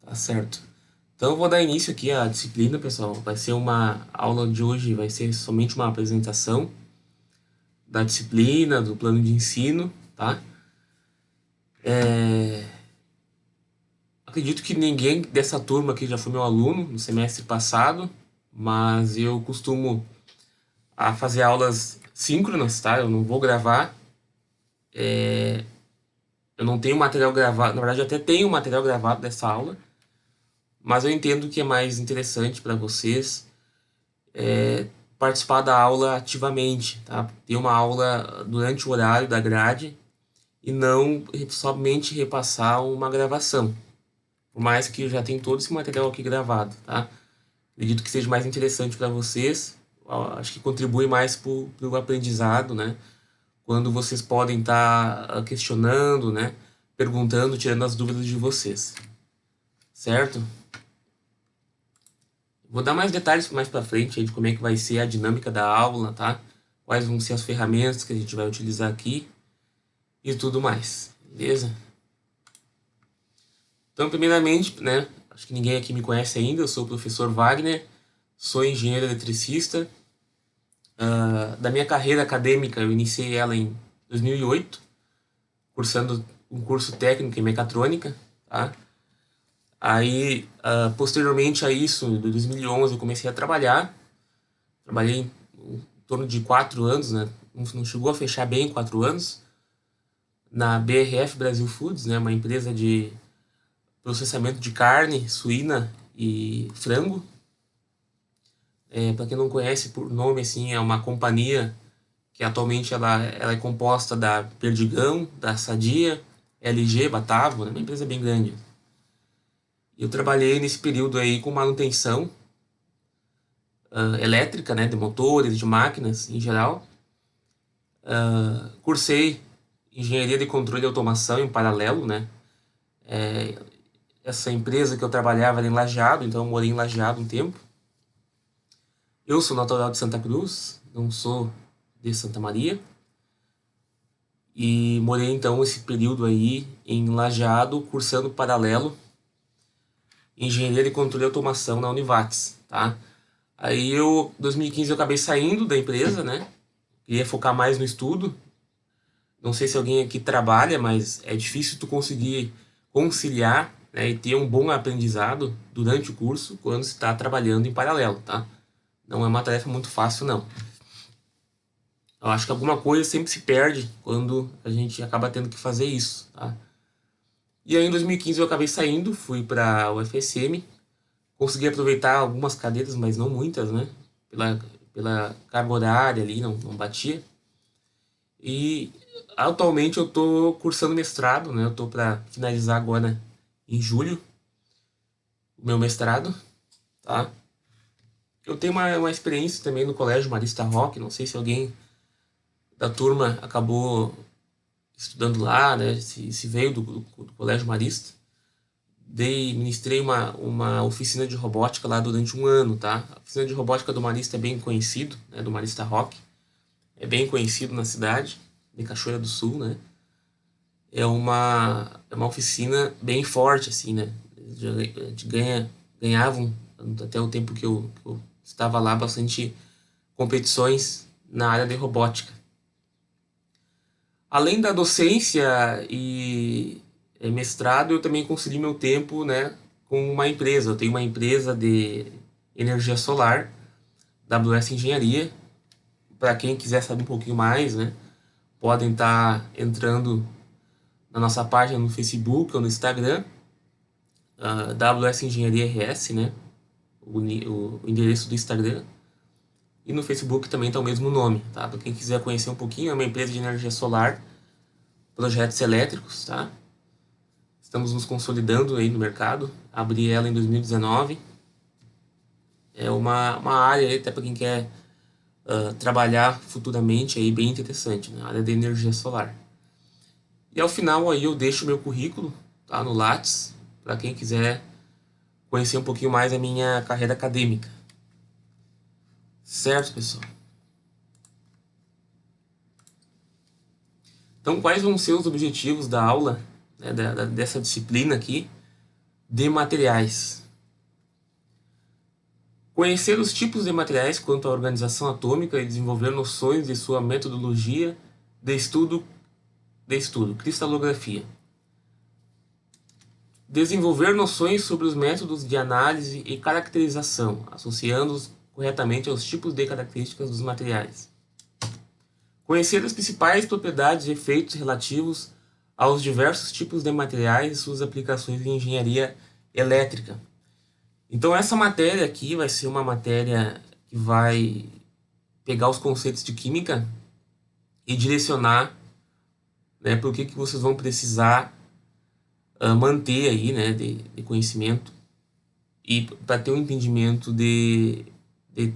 Tá certo. Então eu vou dar início aqui à disciplina, pessoal. Vai ser uma aula de hoje, vai ser somente uma apresentação da disciplina, do plano de ensino, tá? Acredito que ninguém dessa turma aqui já foi meu aluno no semestre passado, mas eu costumo a fazer aulas síncronas, tá? Eu não vou gravar, eu não tenho material gravado, na verdade eu até tenho material gravado dessa aula, mas eu entendo que é mais interessante para vocês participar da aula ativamente, tá? Ter uma aula durante o horário da grade e não somente repassar uma gravação. Por mais que eu já tenha todo esse material aqui gravado, tá? Acredito que seja mais interessante para vocês, acho que contribui mais para o aprendizado, né? Quando vocês podem estar questionando, né? Perguntando, tirando as dúvidas de vocês, certo? Vou dar mais detalhes mais para frente aí de como é que vai ser a dinâmica da aula, tá? Quais vão ser as ferramentas que a gente vai utilizar aqui e tudo mais, beleza? Então, primeiramente, né? Acho que ninguém aqui me conhece ainda, eu sou o professor Wagner, sou engenheiro eletricista. Da minha carreira acadêmica, eu iniciei ela em 2008, cursando um curso técnico em mecatrônica, tá? Aí, posteriormente a isso, em 2011, eu comecei a trabalhar. Trabalhei em torno de 4 anos, né? Não chegou a fechar bem 4 anos, na BRF Brasil Foods, né? Uma empresa de processamento de carne suína e frango. Para quem não conhece por nome, assim, é uma companhia que atualmente ela é composta da Perdigão, da Sadia, LG, Batavo, né? Uma empresa bem grande. Eu trabalhei nesse período aí com manutenção elétrica, né, de motores, de máquinas em geral. Cursei engenharia de controle e automação em paralelo, né? Essa empresa que eu trabalhava era em Lajeado, então eu morei em Lajeado um tempo. Eu sou natural de Santa Cruz, não sou de Santa Maria. E morei então esse período aí em Lajeado, cursando paralelo engenharia de controle e automação na Univates, tá? Aí eu, em 2015 eu acabei saindo da empresa, né? Queria focar mais no estudo. Não sei se alguém aqui trabalha, mas é difícil tu conseguir conciliar, né, e ter um bom aprendizado durante o curso quando está trabalhando em paralelo, tá? Não é uma tarefa muito fácil, não. Eu acho que alguma coisa sempre se perde quando a gente acaba tendo que fazer isso, tá? E aí em 2015 eu acabei saindo, fui para o FSM, consegui aproveitar algumas cadeiras, mas não muitas, né? Pela carga horária ali, não batia. E atualmente eu tô cursando mestrado, né? Eu tô para finalizar agora em julho o meu mestrado, tá? Eu tenho uma experiência também no Colégio Marista Roque, não sei se alguém da turma acabou estudando lá, né? Se veio do Colégio Marista. Ministrei uma oficina de robótica lá durante um ano, tá? A oficina de robótica do Marista é bem conhecido, né? Do Marista Rock. É bem conhecido na cidade, de Cachoeira do Sul, né? É uma oficina bem forte, assim, né? A gente ganhavam, até o tempo que eu estava lá, bastante competições na área de robótica. Além da docência e mestrado, eu também consegui meu tempo, né, com uma empresa. Eu tenho uma empresa de energia solar, WS Engenharia. Para quem quiser saber um pouquinho mais, né, podem estar entrando na nossa página no Facebook ou no Instagram, WS Engenharia RS, né, o endereço do Instagram. E no Facebook também está o mesmo nome, tá? Para quem quiser conhecer um pouquinho, é uma empresa de energia solar, projetos elétricos, tá? Estamos nos consolidando aí no mercado. Abri ela em 2019. É uma área aí, até para quem quer trabalhar futuramente aí bem interessante, né? A área de energia solar. E ao final aí eu deixo o meu currículo, tá? No Lattes, para quem quiser conhecer um pouquinho mais a minha carreira acadêmica. Certo, pessoal? Então, quais vão ser os objetivos da aula, né, dessa disciplina aqui? de materiais. Conhecer os tipos de materiais quanto à organização atômica e desenvolver noções de sua metodologia de estudo, cristalografia. Desenvolver noções sobre os métodos de análise e caracterização, associando-os corretamente aos tipos de características dos materiais. Conhecer as principais propriedades e efeitos relativos aos diversos tipos de materiais e suas aplicações em engenharia elétrica. Então essa matéria aqui vai ser uma matéria que vai pegar os conceitos de química e direcionar, né, para o que vocês vão precisar manter aí, né, de conhecimento e para ter um entendimento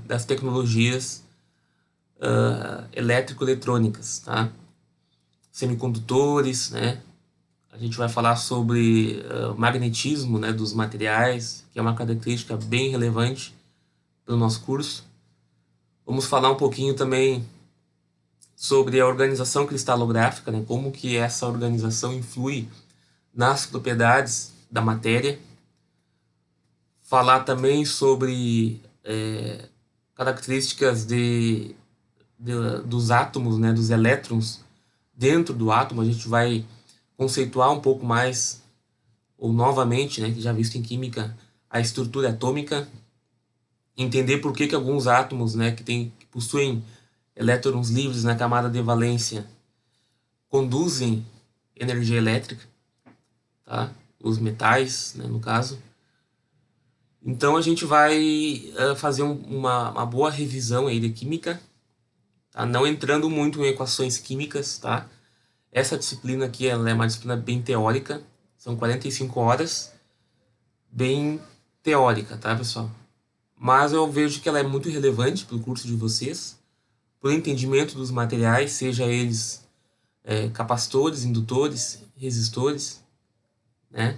das tecnologias elétrico-eletrônicas, tá? Semicondutores, né? A gente vai falar sobre magnetismo, né, dos materiais, que é uma característica bem relevante para o nosso curso. Vamos falar um pouquinho também sobre a organização cristalográfica, né, como que essa organização influi nas propriedades da matéria. Falar também sobre características dos átomos, né, dos elétrons dentro do átomo. A gente vai conceituar um pouco mais, ou novamente, né, que já visto em química, a estrutura atômica, entender por que alguns átomos, né, que possuem elétrons livres na camada de valência conduzem energia elétrica, tá? Os metais, né, no caso. Então a gente vai fazer uma boa revisão aí de química, tá? Não entrando muito em equações químicas, tá? Essa disciplina aqui ela é uma disciplina bem teórica, são 45 horas, bem teórica, tá, pessoal? Mas eu vejo que ela é muito relevante para o curso de vocês, para o entendimento dos materiais, seja eles capacitores, indutores, resistores, né?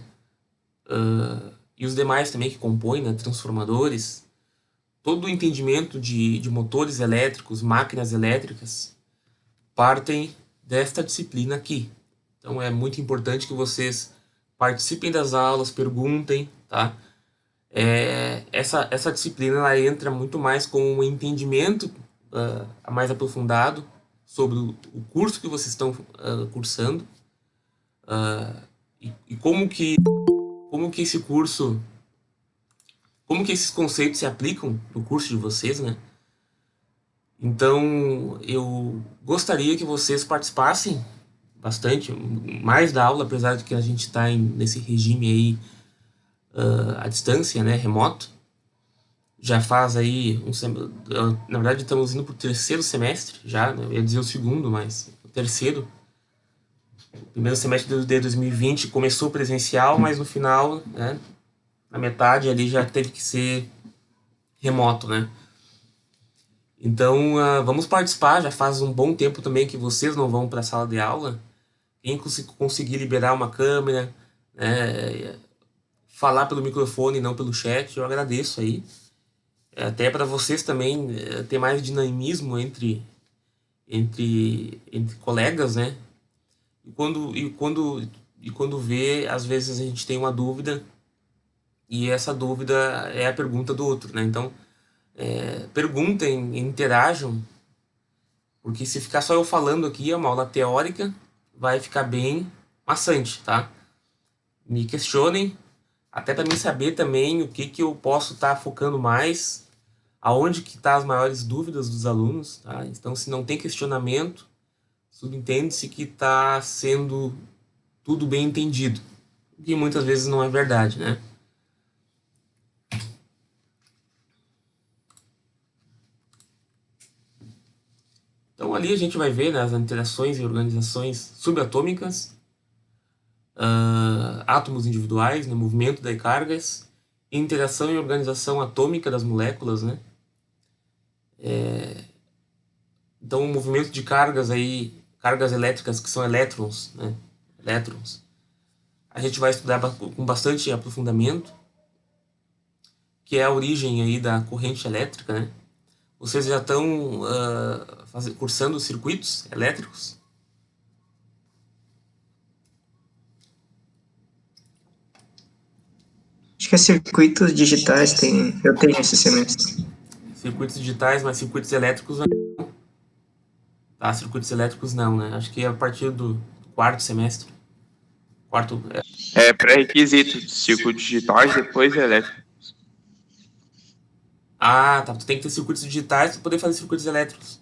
E os demais também que compõem, né? Transformadores. Todo o entendimento de motores elétricos, máquinas elétricas, partem desta disciplina aqui. Então é muito importante que vocês participem das aulas, perguntem, tá? Essa disciplina ela entra muito mais com um entendimento mais aprofundado sobre o curso que vocês estão cursando e como que esse curso, como que esses conceitos se aplicam no curso de vocês, né? Então eu gostaria que vocês participassem bastante, mais da aula, apesar de que a gente está nesse regime aí à distância, né, remoto. Já faz aí na verdade estamos indo para o terceiro semestre já, né? Eu ia dizer o segundo, mas o terceiro. O primeiro semestre de 2020 começou presencial, mas no final, né, na metade ali já teve que ser remoto, né? Então vamos participar, já faz um bom tempo também que vocês não vão para a sala de aula. Quem conseguir liberar uma câmera, né, falar pelo microfone e não pelo chat, eu agradeço aí. Até para vocês também ter mais dinamismo entre colegas, né? E quando vê, às vezes a gente tem uma dúvida e essa dúvida é a pergunta do outro, né? Então, perguntem, interajam, porque se ficar só eu falando aqui, é uma aula teórica, vai ficar bem maçante, tá? Me questionem, até para mim saber também o que eu posso estar focando mais, aonde que tá as maiores dúvidas dos alunos, tá? Então, se não tem questionamento, subentende-se que está sendo tudo bem entendido, o que muitas vezes não é verdade, né? Então ali a gente vai ver, né, as interações e organizações subatômicas, átomos individuais, né, movimento de cargas, interação e organização atômica das moléculas, né? Então o movimento de cargas aí, cargas elétricas que são elétrons, né? Elétrons. A gente vai estudar com bastante aprofundamento, que é a origem aí da corrente elétrica, né? Vocês já estão cursando circuitos elétricos? Acho que é circuitos digitais, eu tenho esse semestre. Circuitos digitais, mas circuitos elétricos não. Tá, circuitos elétricos não, né? Acho que é a partir do quarto semestre. Quarto. É pré-requisito, circuitos digitais, depois elétrico. Ah, tá. Tu tem que ter circuitos digitais para poder fazer circuitos elétricos.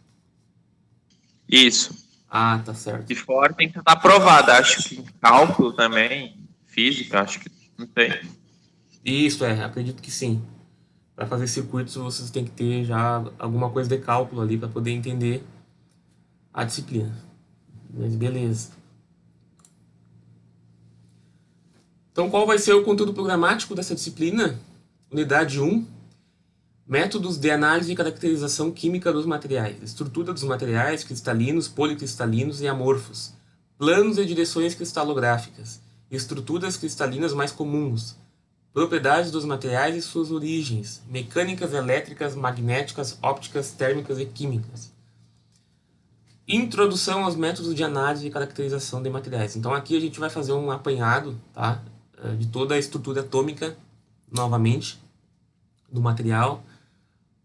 Isso. Ah, tá certo. E fora tem que estar aprovado. Acho que cálculo também, física, acho que não tem. Isso, acredito que sim. Para fazer circuitos, vocês têm que ter já alguma coisa de cálculo ali para poder entender a disciplina. Mas beleza. Então, qual vai ser o conteúdo programático dessa disciplina? Unidade 1. Métodos de análise e caracterização química dos materiais. Estrutura dos materiais cristalinos, policristalinos e amorfos. Planos e direções cristalográficas. Estruturas cristalinas mais comuns. Propriedades dos materiais e suas origens. Mecânicas elétricas, magnéticas, ópticas, térmicas e químicas. Introdução aos métodos de análise e caracterização de materiais. Então aqui a gente vai fazer um apanhado, tá, de toda a estrutura atômica, novamente, do material,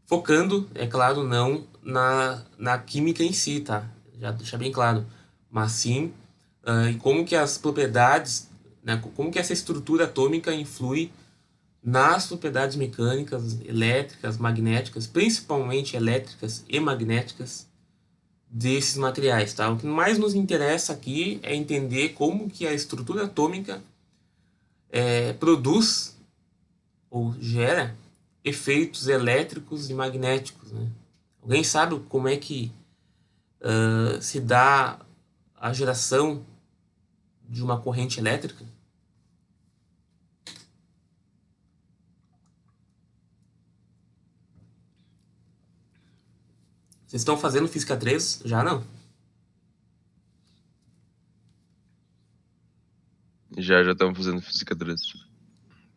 focando, é claro, não na química em si, tá? Já deixar bem claro. Mas sim em como que as propriedades, né, como que essa estrutura atômica influi nas propriedades mecânicas, elétricas, magnéticas, principalmente elétricas e magnéticas, desses materiais, tá? O que mais nos interessa aqui é entender como que a estrutura atômica produz ou gera efeitos elétricos e magnéticos, né? Alguém sabe como é que se dá a geração de uma corrente elétrica? Vocês estão fazendo Física 3? Já não? Já estamos fazendo Física 3.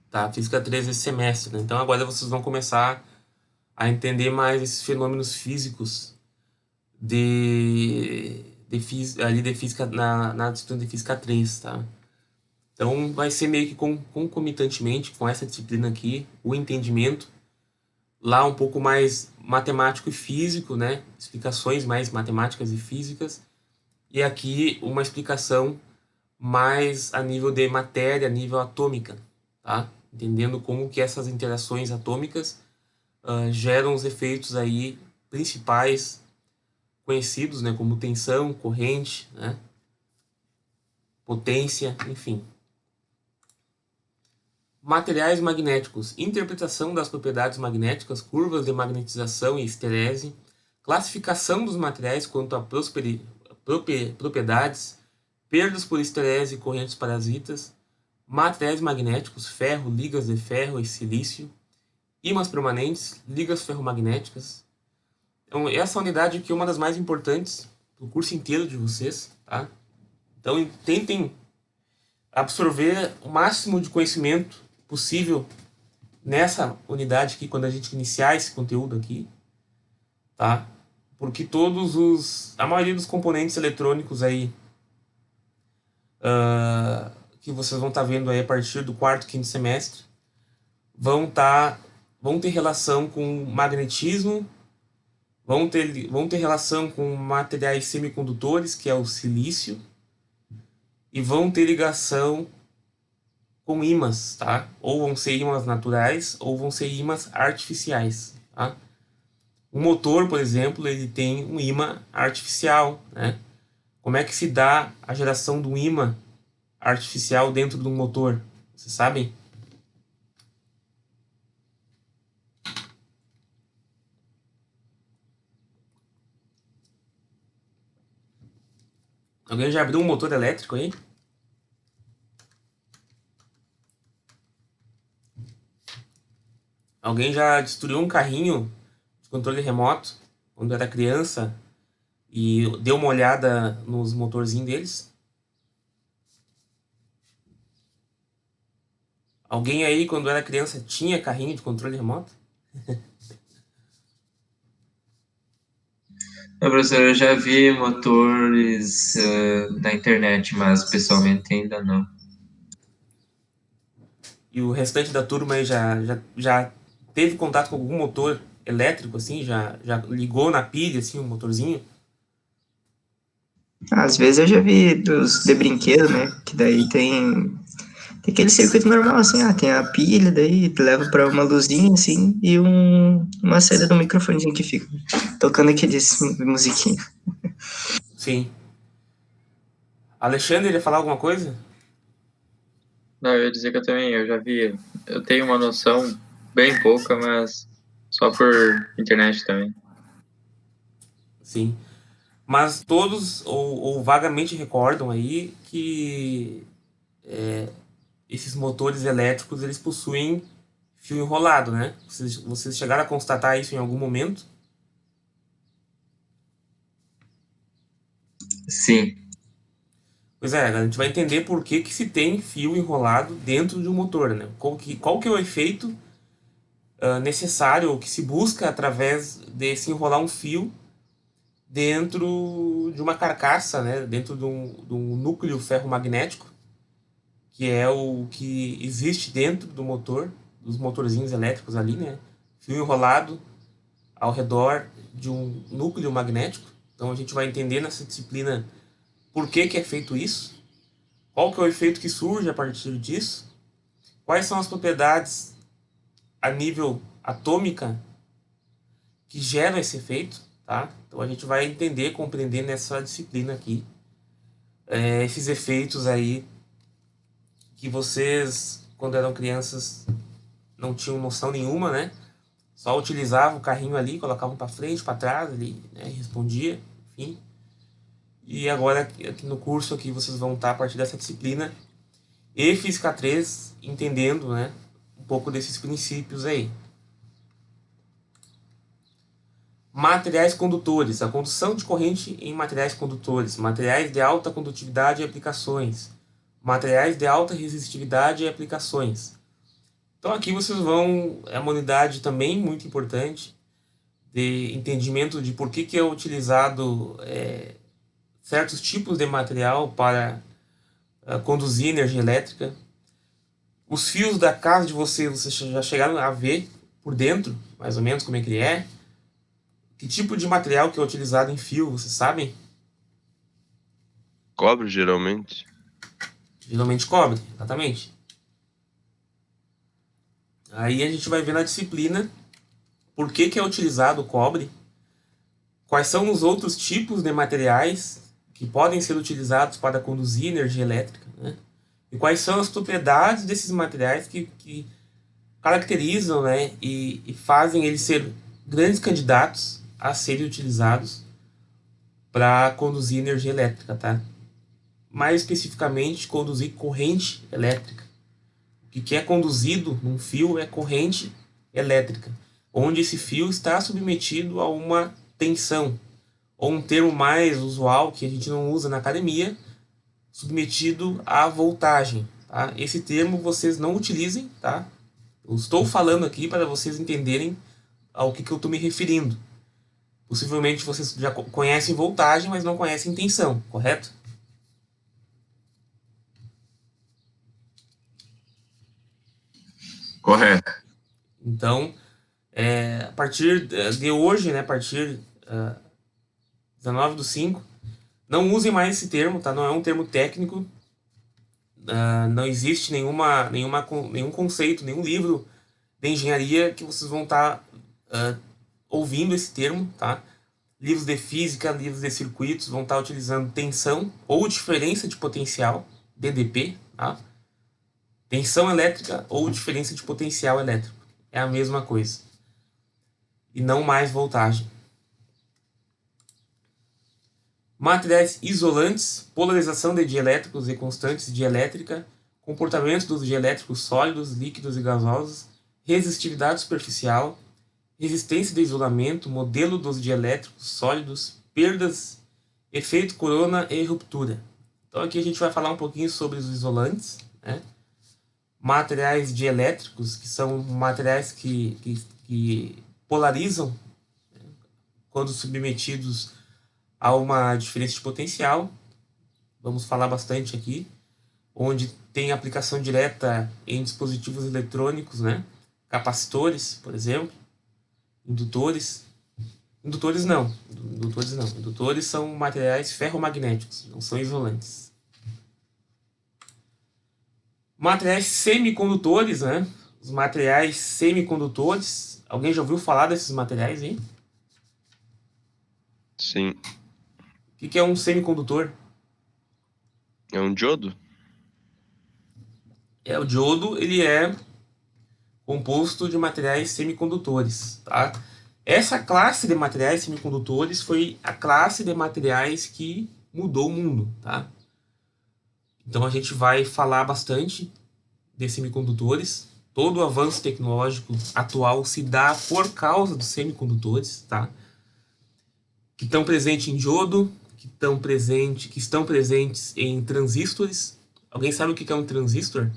Tá, Física 3 esse semestre, né? Então agora vocês vão começar a entender mais esses fenômenos físicos de física na disciplina de Física 3, tá? Então vai ser meio que concomitantemente com essa disciplina aqui, o entendimento lá um pouco mais matemático e físico, né? Explicações mais matemáticas e físicas. E aqui uma explicação mais a nível de matéria, a nível atômica, tá? Entendendo como que essas interações atômicas geram os efeitos aí principais conhecidos, né? Como tensão, corrente, né? Potência, enfim. Materiais magnéticos, interpretação das propriedades magnéticas, curvas de magnetização e esterese, classificação dos materiais quanto a propriedades, perdas por esterese e correntes parasitas, materiais magnéticos, ferro, ligas de ferro e silício, ímãs permanentes, ligas ferromagnéticas. Então, essa unidade aqui é uma das mais importantes do curso inteiro de vocês, tá? Então, tentem absorver o máximo de conhecimento possível nessa unidade aqui, quando a gente iniciar esse conteúdo aqui, tá? Porque a maioria dos componentes eletrônicos aí que vocês vão estar vendo aí a partir do quarto, quinto semestre, vão ter relação com magnetismo, vão ter relação com materiais semicondutores, que é o silício, e vão ter ligação com ímãs, tá? Ou vão ser ímãs naturais, ou vão ser ímãs artificiais, tá? O motor, por exemplo, ele tem um ímã artificial, né? Como é que se dá a geração de um ímã artificial dentro de um motor? Vocês sabem? Alguém já abriu um motor elétrico aí? Alguém já destruiu um carrinho de controle remoto quando era criança e deu uma olhada nos motorzinhos deles? Alguém aí, quando era criança, tinha carrinho de controle remoto? Não, professor, eu já vi motores na internet, mas pessoalmente ainda não. E o restante da turma aí já teve contato com algum motor elétrico, assim? Já ligou na pilha, assim, um motorzinho? Às vezes eu já vi dos de brinquedo, né? Que daí tem aquele circuito normal, assim, tem a pilha, daí leva pra uma luzinha, assim, e uma saída do microfonezinho que fica tocando aqueles musiquinha. Sim. Alexandre, ele ia falar alguma coisa? Não, eu ia dizer que eu já vi, eu tenho uma noção bem pouca, mas só por internet também. Sim. Mas todos ou vagamente recordam aí que esses motores elétricos eles possuem fio enrolado, né? Vocês chegaram a constatar isso em algum momento? Sim. Pois é, a gente vai entender por que, que se tem fio enrolado dentro de um motor, né? Qual que é o efeito necessário ou que se busca através de se enrolar um fio dentro de uma carcaça, né? Dentro de um núcleo ferromagnético, que é o que existe dentro do motor, dos motorzinhos elétricos ali, né? Fio enrolado ao redor de um núcleo magnético. Então a gente vai entender nessa disciplina por que, que é feito isso, qual que é o efeito que surge a partir disso, quais são as propriedades a nível atômica que geram esse efeito, tá? Então a gente vai entender, compreender nessa disciplina aqui esses efeitos aí que vocês, quando eram crianças, não tinham noção nenhuma, né? Só utilizavam o carrinho ali, colocavam para frente, para trás, ele, né, respondia, enfim. E agora aqui no curso aqui vocês vão estar a partir dessa disciplina e Física 3 entendendo, né, um pouco desses princípios aí. Materiais condutores, a condução de corrente em materiais condutores, materiais de alta condutividade e aplicações, materiais de alta resistividade e aplicações. Então aqui vocês vão, é uma unidade também muito importante de entendimento de por que é utilizado certos tipos de material para conduzir energia elétrica. Os fios da casa de vocês já chegaram a ver por dentro, mais ou menos como é que ele é? Que tipo de material que é utilizado em fio, vocês sabem? Cobre, geralmente. Geralmente cobre, exatamente. Aí a gente vai ver na disciplina por que é utilizado o cobre, quais são os outros tipos de materiais que podem ser utilizados para conduzir energia elétrica, né? E quais são as propriedades desses materiais que caracterizam, né, e fazem eles ser grandes candidatos a serem utilizados para conduzir energia elétrica, tá? Mais especificamente, conduzir corrente elétrica. O que é conduzido num fio é corrente elétrica, onde esse fio está submetido a uma tensão, ou um termo mais usual que a gente não usa na academia, submetido à voltagem. Tá? Esse termo vocês não utilizem, tá? Eu estou falando aqui para vocês entenderem ao que eu estou me referindo. Possivelmente vocês já conhecem voltagem, mas não conhecem tensão, correto? Correto. Então, a partir de hoje, né, a partir 19/5, não usem mais esse termo, tá? Não é um termo técnico, não existe nenhum conceito, nenhum livro de engenharia que vocês vão estar ouvindo esse termo, tá? Livros de física, livros de circuitos vão estar utilizando tensão ou diferença de potencial, DDP, tá? Tensão elétrica ou diferença de potencial elétrico. É a mesma coisa. E não mais voltagem. Materiais isolantes, polarização de dielétricos e constantes dielétrica, comportamento dos dielétricos sólidos, líquidos e gasosos, resistividade superficial, resistência de isolamento, modelo dos dielétricos sólidos, perdas, efeito corona e ruptura. Então aqui a gente vai falar um pouquinho sobre os isolantes, né? Materiais dielétricos, que são materiais que polarizam, né, quando submetidos a uma diferença de potencial. Vamos falar bastante aqui. onde tem aplicação direta em dispositivos eletrônicos, né? Capacitores, por exemplo, indutores. Indutores não. Indutores são materiais ferromagnéticos, não são isolantes. Materiais semicondutores, né? Os materiais semicondutores. Alguém já ouviu falar desses materiais, hein? Sim. O que é um semicondutor? É um diodo? O diodo, ele é composto de materiais semicondutores, tá? Essa classe de materiais semicondutores foi a classe de materiais que mudou o mundo, tá? Então a gente vai falar bastante de semicondutores. Todo o avanço tecnológico atual se dá por causa dos semicondutores, tá? Que estão presentes em diodo, que estão presentes em transistores. Alguém sabe o que é um transistor?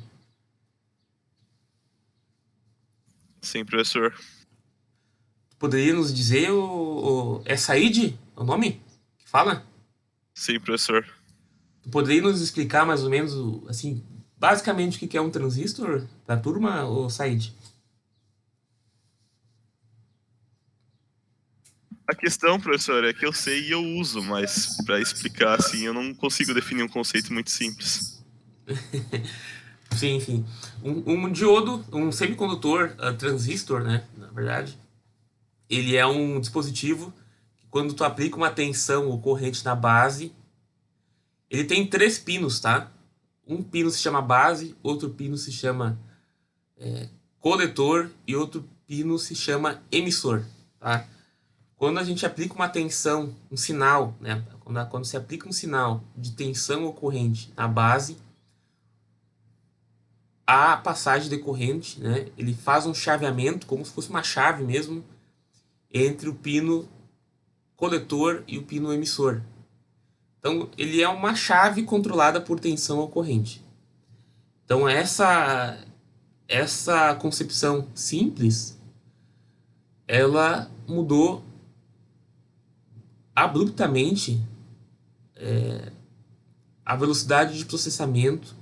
Sim, professor. Poderia nos dizer é Said o nome que fala? Sim, professor. Tu poderia nos explicar mais ou menos, assim, basicamente o que é um transistor para a turma, ou Said? A questão, professor, é que eu sei e eu uso, mas para explicar assim eu não consigo definir um conceito muito simples. Sim, sim. Um diodo, um semicondutor, transistor, né, na verdade, ele é um dispositivo que quando tu aplica uma tensão ou corrente na base, ele tem 3 pinos, tá? Um pino se chama base, outro pino se chama coletor e outro pino se chama emissor, tá? Quando a gente aplica uma tensão, um sinal, né? Quando se aplica um sinal de tensão ou corrente na base, a passagem de corrente, né? Ele faz um chaveamento, como se fosse uma chave mesmo, entre o pino coletor e o pino emissor. Então, ele é uma chave controlada por tensão ou corrente. Então, essa concepção simples, ela mudou abruptamente a velocidade de processamento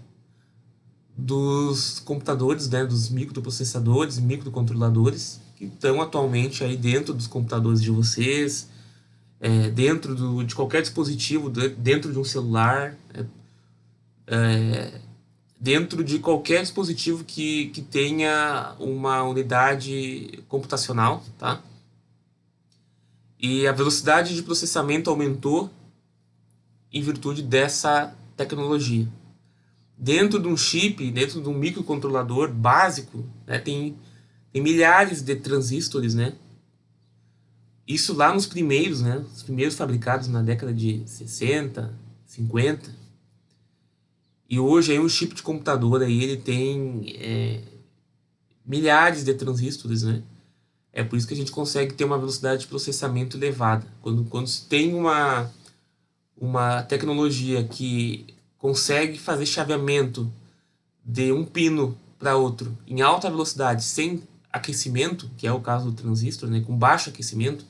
dos computadores, né, dos microprocessadores, microcontroladores, que estão atualmente aí dentro dos computadores de vocês, dentro de qualquer dispositivo, dentro de um celular, dentro de qualquer dispositivo que tenha uma unidade computacional, tá? E a velocidade de processamento aumentou em virtude dessa tecnologia. Dentro de um chip, dentro de um microcontrolador básico, né, tem milhares de transistores, né? Isso lá nos primeiros, né? Os primeiros fabricados na década de 60, 50. E hoje aí um chip de computador aí, ele tem milhares de transistores, né? É por isso que a gente consegue ter uma velocidade de processamento elevada. Quando se tem uma tecnologia que consegue fazer chaveamento de um pino para outro em alta velocidade, sem aquecimento, que é o caso do transistor, né, com baixo aquecimento,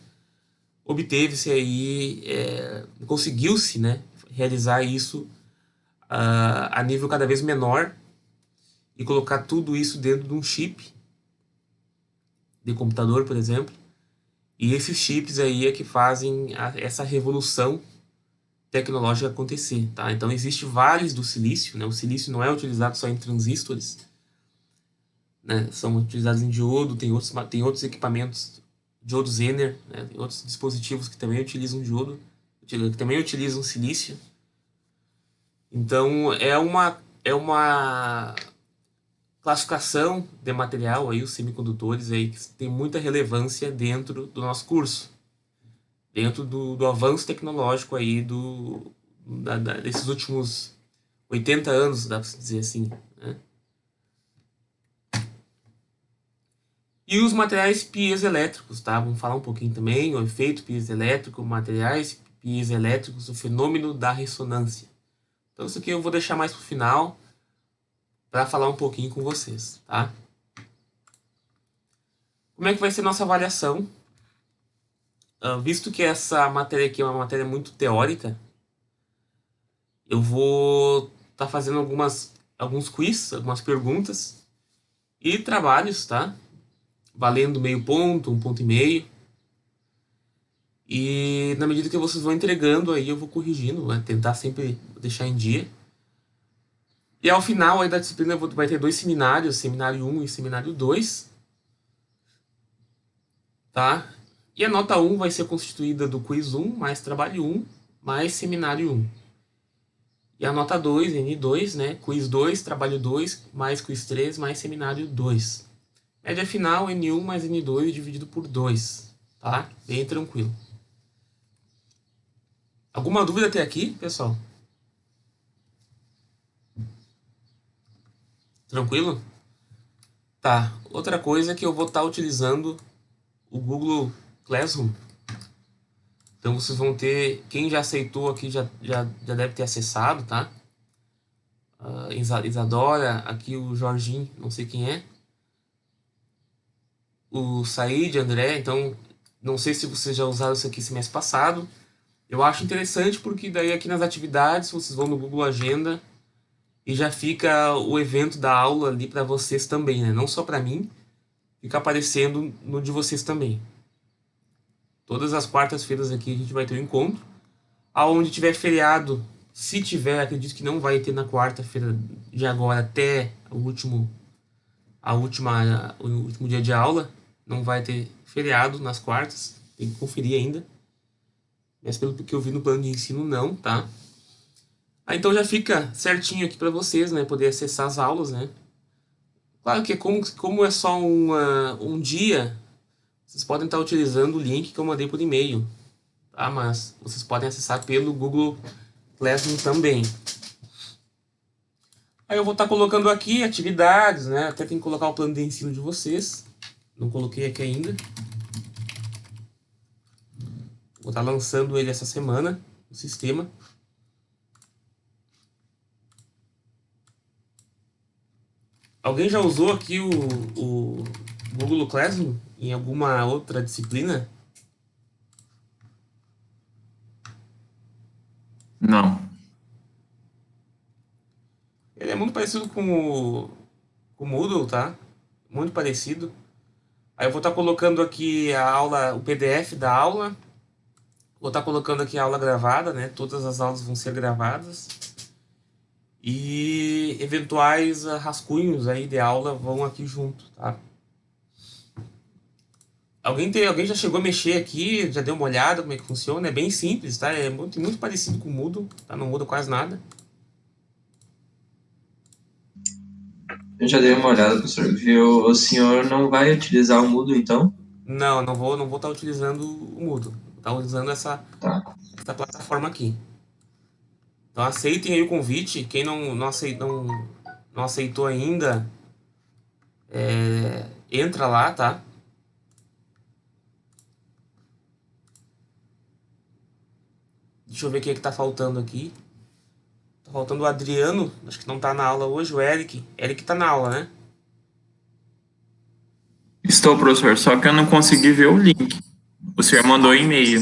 obteve-se aí, conseguiu-se, né, realizar isso a nível cada vez menor e colocar tudo isso dentro de um chip de computador, por exemplo. E esses chips aí é que fazem essa revolução tecnológica acontecer, tá? Então existe vários do silício, né? O silício não é utilizado só em transistores, né? São utilizados em diodo, tem outros equipamentos, diodo Zener, né? Tem outros dispositivos que também utilizam diodo, que também utilizam silício. Então é uma classificação de material aí, os semicondutores aí, que tem muita relevância dentro do nosso curso, dentro do avanço tecnológico aí desses últimos 80 anos, dá para dizer assim, né? E os materiais piezoelétricos, tá? Vamos falar um pouquinho também, o efeito piezoelétrico, materiais piezoelétricos, o fenômeno da ressonância. Então isso aqui eu vou deixar mais para o final, para falar um pouquinho com vocês, tá? Como é que vai ser nossa avaliação? Visto que essa matéria aqui é uma matéria muito teórica, eu vou tá fazendo alguns quiz, algumas perguntas e trabalhos, tá? Valendo meio ponto, 1,5 ponto. E na medida que vocês vão entregando aí, eu vou corrigindo, né? Tentar sempre deixar em dia. E ao final aí da disciplina vai ter 2 seminários, seminário 1 e seminário 2, tá? E a nota 1 vai ser constituída do quiz 1, mais trabalho 1, mais seminário 1. E a nota 2, N2, né? Quiz 2, trabalho 2, mais quiz 3, mais seminário 2. Média final, N1 mais N2 dividido por 2, tá? Bem tranquilo. Alguma dúvida até aqui, pessoal? Tranquilo? Tá. Outra coisa é que eu vou estar utilizando o Google Classroom. Então vocês vão ter... Quem já aceitou aqui já deve ter acessado, tá? Isadora, aqui o Jorginho, não sei quem é. O Said, André, então... Não sei se vocês já usaram isso aqui semestre passado. Eu acho interessante porque daí aqui nas atividades vocês vão no Google Agenda e já fica o evento da aula ali para vocês também, né? Não só para mim, fica aparecendo no de vocês também. Todas as quartas-feiras aqui a gente vai ter um encontro. Aonde tiver feriado, se tiver, acredito que não vai ter na quarta-feira de agora até o último dia de aula. Não vai ter feriado nas quartas, tem que conferir ainda. Mas pelo que eu vi no plano de ensino, não, tá? Então já fica certinho aqui para vocês, né? Poder acessar as aulas, né? Claro que como é só um dia, vocês podem estar utilizando o link que eu mandei por e-mail, tá? Mas vocês podem acessar pelo Google Classroom também. Aí eu vou estar colocando aqui atividades, né? Até tem que colocar o plano de ensino de vocês. Não coloquei aqui ainda. Vou estar lançando ele essa semana no sistema. Alguém já usou aqui o Google Classroom em alguma outra disciplina? Não. Ele é muito parecido com o Moodle, tá? Muito parecido. Aí eu vou estar colocando aqui a aula, o PDF da aula. Vou estar colocando aqui a aula gravada, né? Todas as aulas vão ser gravadas. E eventuais rascunhos aí de aula vão aqui junto, tá? Alguém já chegou a mexer aqui, já deu uma olhada como é que funciona? É bem simples, tá? É muito parecido com o Moodle, tá? Não muda quase nada. Eu já dei uma olhada, professor. Viu? O senhor não vai utilizar o Moodle, então? Não vou estar utilizando o Moodle. Vou estar utilizando essa plataforma aqui. Então aceitem aí o convite. Quem não aceitou ainda, entra lá, tá? Deixa eu ver quem é que tá faltando aqui. Tá faltando o Adriano, acho que não tá na aula hoje, o Eric. Eric tá na aula, né? Estou, professor, só que eu não consegui ver o link. O senhor mandou e-mail.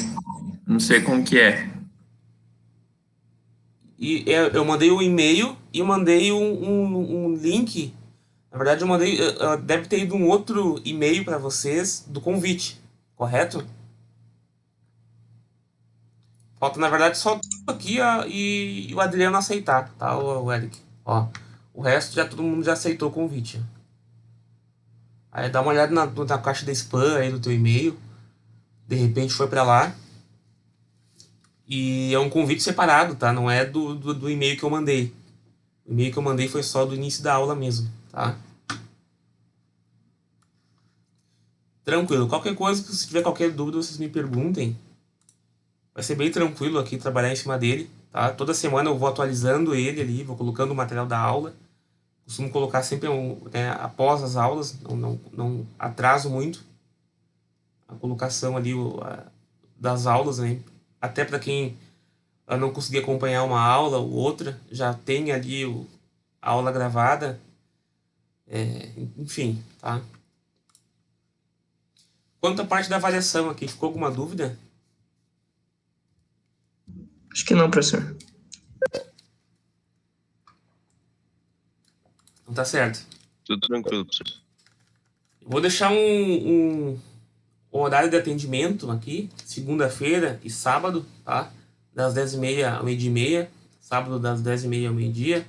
Não sei como que é. E eu mandei um e-mail e mandei um link. Na verdade, eu mandei. Deve ter ido um outro e-mail para vocês do convite, correto? Falta, na verdade, só aqui e o Adriano aceitar, tá, o Eric? Ó, o resto todo mundo já aceitou o convite. Aí dá uma olhada na caixa de spam aí do teu e-mail. De repente foi para lá. E é um convite separado, tá? Não é do e-mail que eu mandei. O e-mail que eu mandei foi só do início da aula mesmo, tá? Tranquilo. Qualquer coisa, se tiver qualquer dúvida, vocês me perguntem. Vai ser bem tranquilo aqui trabalhar em cima dele, tá? Toda semana eu vou atualizando ele ali, vou colocando o material da aula. Costumo colocar sempre após as aulas, não atraso muito a colocação ali das aulas, né? Até para quem não conseguir acompanhar uma aula ou outra, já tem ali a aula gravada. Enfim, tá? Quanto à parte da avaliação aqui, ficou alguma dúvida? Acho que não, professor. Não tá certo. Tudo tranquilo, professor. Eu vou deixar um horário de atendimento aqui, segunda-feira e sábado, tá? Das 10h30 ao 12h30. Sábado das 10h30 ao meio-dia.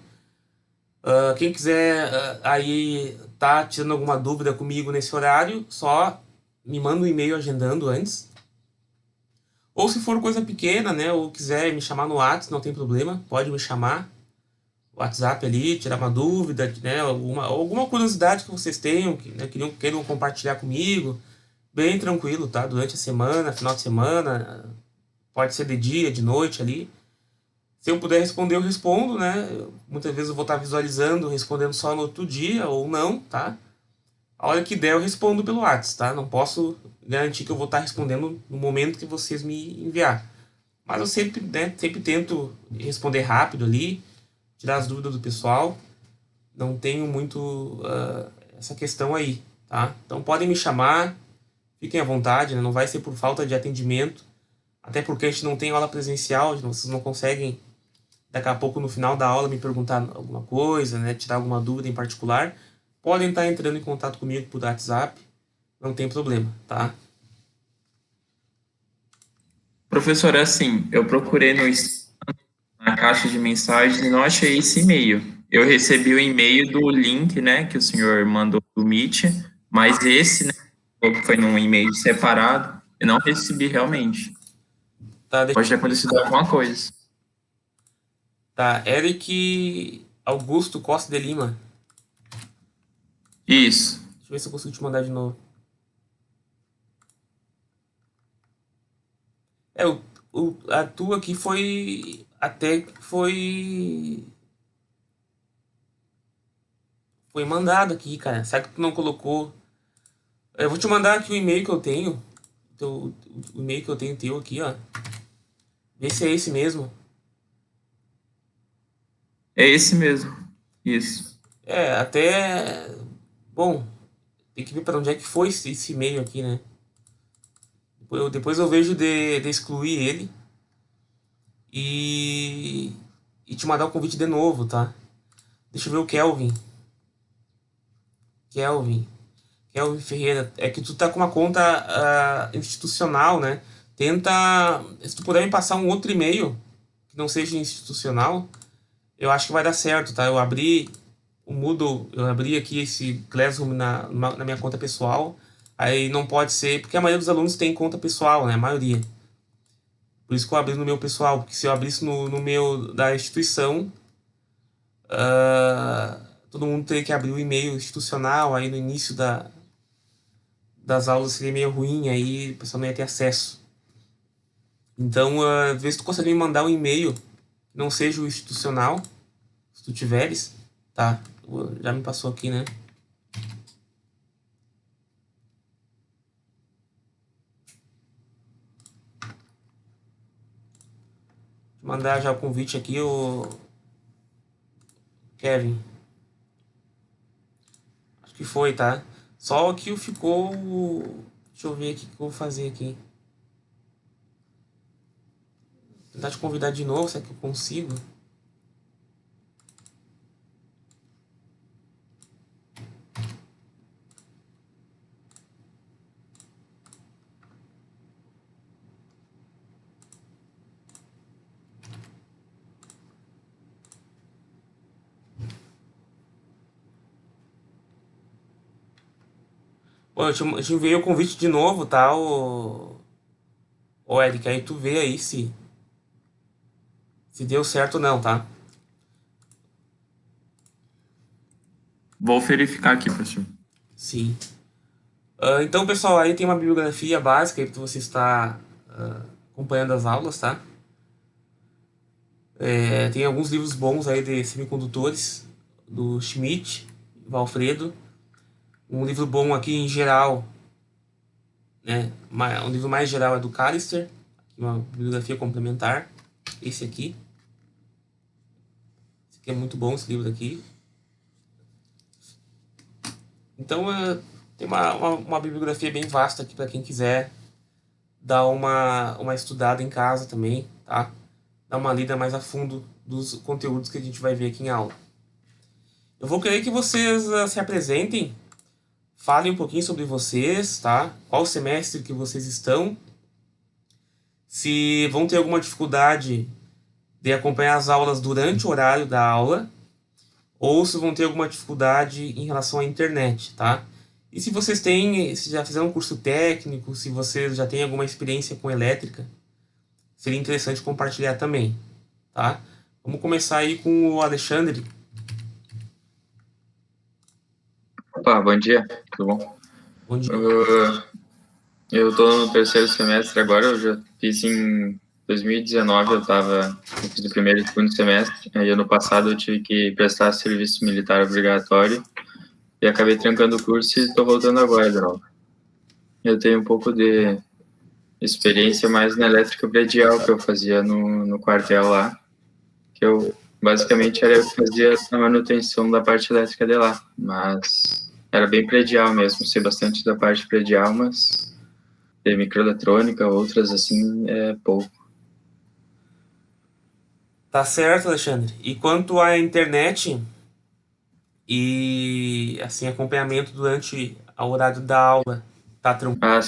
Quem quiser aí tá tirando alguma dúvida comigo nesse horário, só me manda um e-mail agendando antes. Ou se for coisa pequena, né, ou quiser me chamar no WhatsApp, não tem problema, pode me chamar. WhatsApp ali, tirar uma dúvida, né, alguma curiosidade que vocês tenham, que, né, queiram compartilhar comigo, bem tranquilo, tá? Durante a semana, final de semana, pode ser de dia, de noite ali. Se eu puder responder, eu respondo, né? Muitas vezes eu vou estar visualizando, respondendo só no outro dia ou não, tá? A hora que der, eu respondo pelo WhatsApp, tá? Não posso garantir que eu vou estar respondendo no momento que vocês me enviar. Mas eu sempre, né, sempre tento responder rápido ali, tirar as dúvidas do pessoal. Não tenho muito essa questão aí, tá? Então podem me chamar, fiquem à vontade, né? Não vai ser por falta de atendimento, até porque a gente não tem aula presencial, vocês não conseguem daqui a pouco no final da aula me perguntar alguma coisa, né, tirar alguma dúvida em particular, podem estar entrando em contato comigo por WhatsApp, não tem problema, tá? Professor, assim, eu procurei na caixa de mensagens e não achei esse e-mail. Eu recebi o e-mail do link, né, que o senhor mandou do Meet, mas esse, né, que foi num e-mail separado, eu não recebi realmente. Tá, Pode ter acontecido alguma coisa. tá, Eric Augusto Costa de Lima. Isso. Deixa eu ver se eu consigo te mandar de novo. A tua aqui foi. Até foi. Foi mandado aqui, cara. Será que tu não colocou? Eu vou te mandar aqui o e-mail que eu tenho. O e-mail que eu tenho teu aqui, ó. Vê se é esse mesmo. É esse mesmo. Isso. Até. Bom, tem que ver para onde é que foi esse e-mail aqui, né? Depois eu vejo de excluir ele e te mandar o convite de novo, tá? Deixa eu ver o Kelvin. Kelvin Ferreira. É que tu tá com uma conta institucional, né? Tenta. Se tu puder me passar um outro e-mail que não seja institucional, eu acho que vai dar certo, tá? Eu abri o Moodle, eu abri aqui esse Classroom na minha conta pessoal. Aí não pode ser, porque a maioria dos alunos tem conta pessoal, né? A maioria. Por isso que eu abri no meu pessoal, porque se eu abrisse no meu da instituição, todo mundo teria que abrir o e-mail institucional, aí no início das aulas seria meio ruim, aí o pessoal não ia ter acesso. Então, vê se tu consegue me mandar um e-mail que não seja o institucional, se tu tiveres, tá? Já me passou aqui, né? Vou mandar já o convite aqui, o Kevin. Acho que foi, tá? Só que ficou. Deixa eu ver aqui o que eu vou fazer aqui. Vou tentar te convidar de novo, será que eu consigo? Pô, eu te enviei o convite de novo, tá? Ô Eric, aí tu vê aí se deu certo ou não, tá? Vou verificar aqui, professor. Sim. Então, pessoal, aí tem uma bibliografia básica aí para você estar acompanhando as aulas, tá? Tem alguns livros bons aí de semicondutores, do Schmidt, Valfredo. Um livro bom aqui em geral, né? Um livro mais geral é do Callister, uma bibliografia complementar. Esse aqui. Esse aqui é muito bom, esse livro aqui. Então, tem uma bibliografia bem vasta aqui para quem quiser dar uma estudada em casa também, tá? Dar uma lida mais a fundo dos conteúdos que a gente vai ver aqui em aula. Eu vou querer que vocês se apresentem, falem um pouquinho sobre vocês, tá? Qual semestre que vocês estão, se vão ter alguma dificuldade de acompanhar as aulas durante o horário da aula, ou se vão ter alguma dificuldade em relação à internet, tá? E se vocês têm, se já fizeram um curso técnico, se vocês já têm alguma experiência com elétrica, seria interessante compartilhar também, tá? Vamos começar aí com o Alexandre. Opa, bom dia, tudo bom? Bom dia. Eu tô no terceiro semestre agora, eu já fiz em 2019, eu fiz o primeiro e segundo semestre, aí ano passado eu tive que prestar serviço militar obrigatório e acabei trancando o curso e tô voltando agora de novo. Eu tenho um pouco de experiência mais na elétrica predial que eu fazia no quartel lá, que eu basicamente era eu que fazia a manutenção da parte elétrica de lá, mas era bem predial mesmo, sei bastante da parte predial, mas de microeletrônica, outras assim, é pouco. Tá certo, Alexandre. E quanto à internet e assim acompanhamento durante o horário da aula, tá tranquilo? Ah,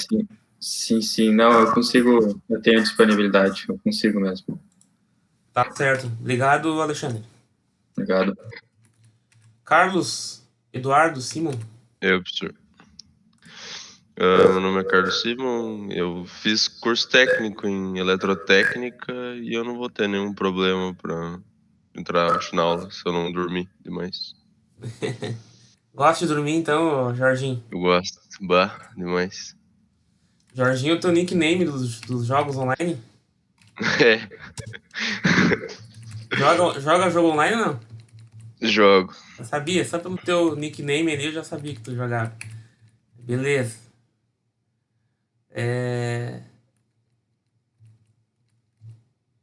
sim, não, eu tenho disponibilidade, eu consigo mesmo. Tá certo. Obrigado, Alexandre. Obrigado. Carlos Eduardo Simon. Professor. Meu nome é Carlos Simon, eu fiz curso técnico em eletrotécnica e eu não vou ter nenhum problema para entrar na aula se eu não dormir demais. Gosta de dormir então, Jorginho? Eu gosto, demais. Jorginho é o teu nickname dos jogos online? É, Joga jogo online ou não? jogo. Eu sabia, só pelo teu nickname ali eu já sabia que tu jogava. Beleza.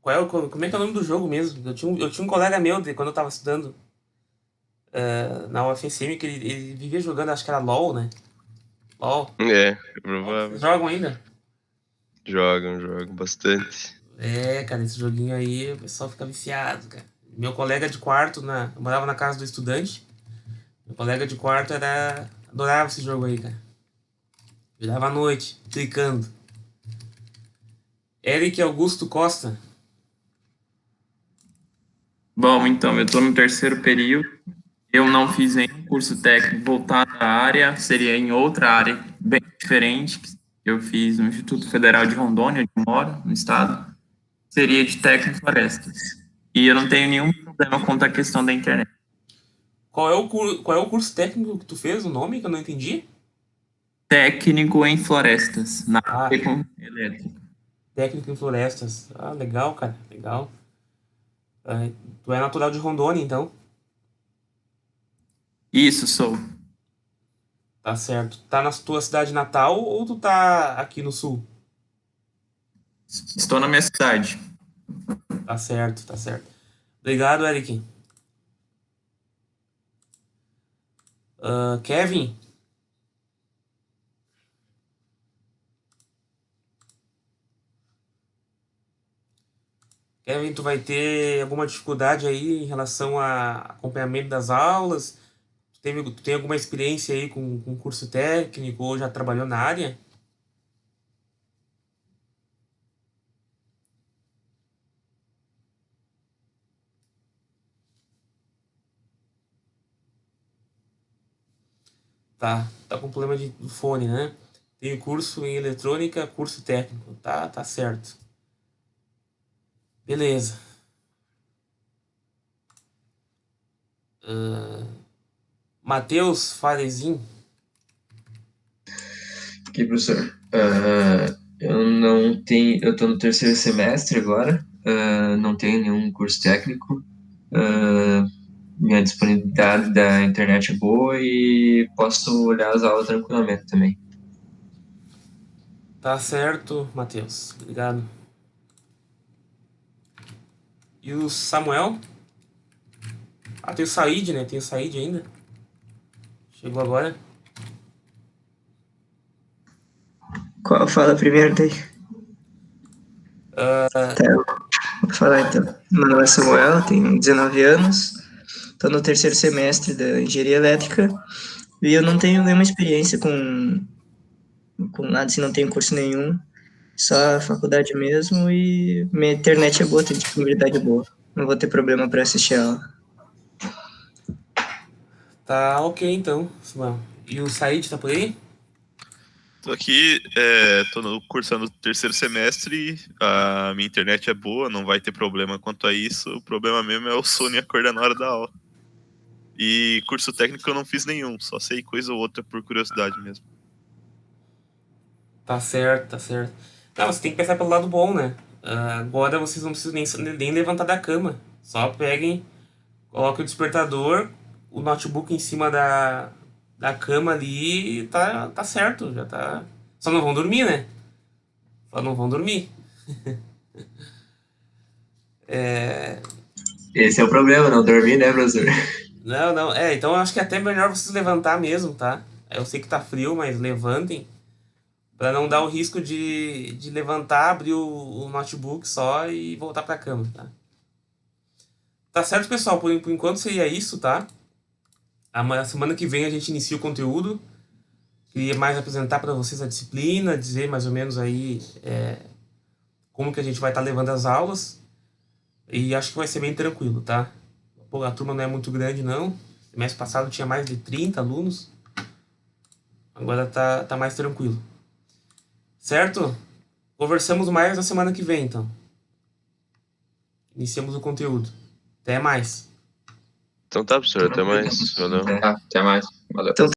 Como é que é o nome do jogo mesmo? Eu tinha um colega meu, quando eu tava estudando na UFSM, que ele vivia jogando, acho que era LOL, né? LOL. É provável. Vocês jogam ainda? Jogam bastante. Cara, esse joguinho aí, o pessoal fica viciado, cara. Meu colega de quarto, eu morava na casa do estudante. Meu colega de quarto adorava esse jogo aí, cara. Virava à noite, clicando. Eric Augusto Costa. Bom, então, eu estou no terceiro período, eu não fiz nenhum curso técnico voltado à área, seria em outra área bem diferente. Eu fiz no Instituto Federal de Rondônia, onde eu moro, no estado, seria de técnico em florestas. E eu não tenho nenhum problema quanto à questão da internet. Qual é o curso técnico que tu fez? O nome que eu não entendi? Técnico em florestas, na Ah, área com elétrica. técnico em florestas. Ah, legal, cara, legal. Tu é natural de Rondônia, então? Isso, sou. Tá certo. Tá na tua cidade natal ou tu tá aqui no sul? Estou na minha cidade. Tá certo, tá certo. Obrigado, Eric. Kevin? Kevin, tu vai ter alguma dificuldade aí em relação a acompanhamento das aulas? Tu tem alguma experiência aí com curso técnico ou já trabalhou na área? Tá com problema do fone, né? Tem curso em eletrônica, curso técnico. Tá certo. Beleza. Matheus Farezin. Aqui, professor. Eu tô no terceiro semestre agora, não tenho nenhum curso técnico. Minha disponibilidade da internet é boa e posso olhar as aulas tranquilamente também. Tá certo, Matheus. Obrigado. E o Samuel? Tem o Said, né? Tem o Said ainda. Chegou agora. Qual fala primeiro daí? Tá, vou falar então. Meu nome é Samuel, tenho 19 anos, tô no terceiro semestre da engenharia elétrica e eu não tenho nenhuma experiência com nada, assim, não tenho curso nenhum, só a faculdade mesmo e minha internet é boa, tem disponibilidade boa. Não vou ter problema para assistir a aula. Tá ok, então, Simão. E o Said tá por aí? Tô aqui, cursando o terceiro semestre, a minha internet é boa, não vai ter problema quanto a isso. O problema mesmo é o sono e acordar na hora da aula. E curso técnico eu não fiz nenhum, só sei coisa ou outra por curiosidade mesmo. Tá certo, tá certo. Não, você tem que pensar pelo lado bom, né? Agora vocês não precisam nem levantar da cama. Só peguem, coloquem o despertador, o notebook em cima da cama ali e tá certo, já tá. Só não vão dormir, né? Só não vão dormir. Esse é o problema, não dormir, né, professor? Não, não. Então eu acho que é até melhor vocês levantar mesmo, tá? Eu sei que tá frio, mas levantem. Pra não dar o risco de levantar, abrir o notebook só e voltar pra cama, tá? Tá certo, pessoal? Por enquanto seria isso, tá? A semana que vem a gente inicia o conteúdo. Queria mais apresentar para vocês a disciplina, dizer mais ou menos aí como que a gente vai estar levando as aulas. E acho que vai ser bem tranquilo, tá? Pô, a turma não é muito grande, não. Semestre passado tinha mais de 30 alunos. Agora tá mais tranquilo. Certo? Conversamos mais na semana que vem, então. Iniciamos o conteúdo. Até mais. Então tá, professor, até mais. Valeu. Tá, até mais. Valeu. Então